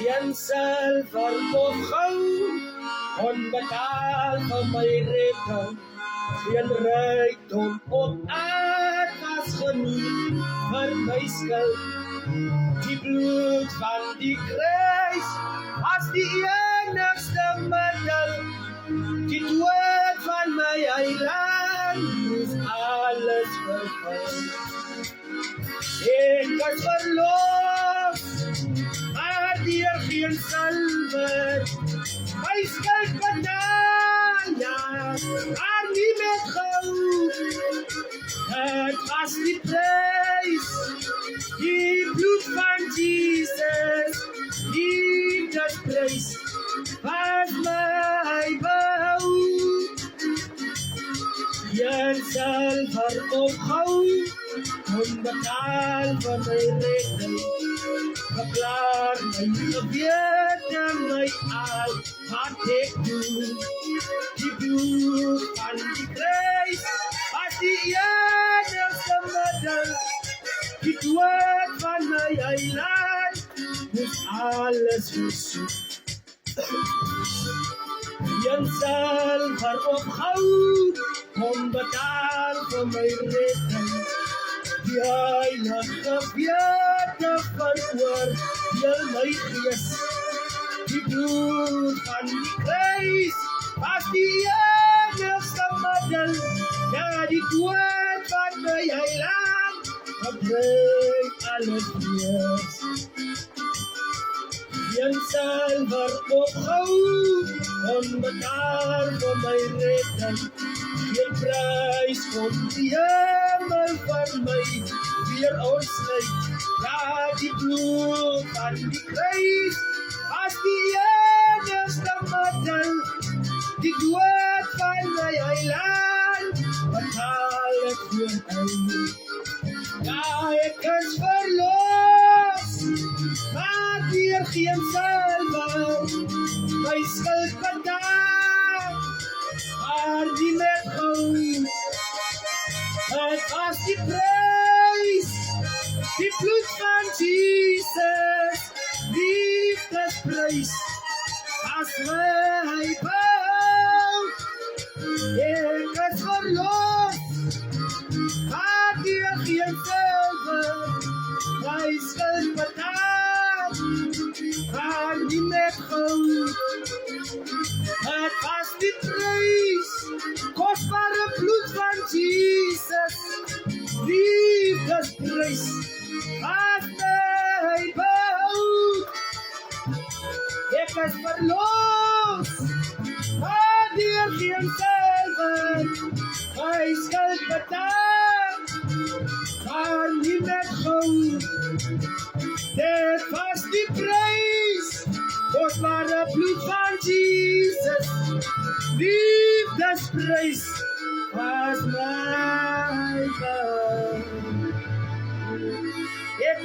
Een sal verkoop gou, onbetaal van my rekening. Geen rykdom op aard was genoeg vir my skuld. Die bloed van die kruis was die enigste middel. Die dood van my eiland moes alles vervul. Ek is verlos, maar deur geen salwe. My skuld betaal, ja, maar nie met goud. Het was die prys, die bloed van Jesus, liefdesprys, wat my behou. Een sal verkoop onbetaal van my rekening. Verklaar my gewete, my al wat ek doen. Die bloed van die kruis was die enigste middel. Die dood van my eiland moes alles versoek. Een sal verkoop onbetaal van my rekening. Die heilige wete veroordeel my gees. Die bloed van die kruis was die enigste middel. Ja, die dood van my heiland verbreek alles wees. Een sal verkoop onbetaal van my rekening. Geen prys kom die hemel van my weer ontsluit. Ja, die bloed van die kruis was die enigste middel. Die dood van my eiland betaal ek voor uit. Ja, ek is verlos, maar deur geen salwe. My skuld betaal, maar nie met goud. Het was die prys, die bloed van Jesus, liefdesprys, as my behou. Ek is verlos, maar deur geen salwe. My skuld betaal, maar nie met goud. Het was die prys, kostbare bloed van Jesus, liefdesprys, wat my behou. Ek is verlos, maar deur geen salwe. My skuld betaal, maar nie met goud. Dit was die prys, kostbare bloed van Jesus, liefdesprys, was my behou. Ek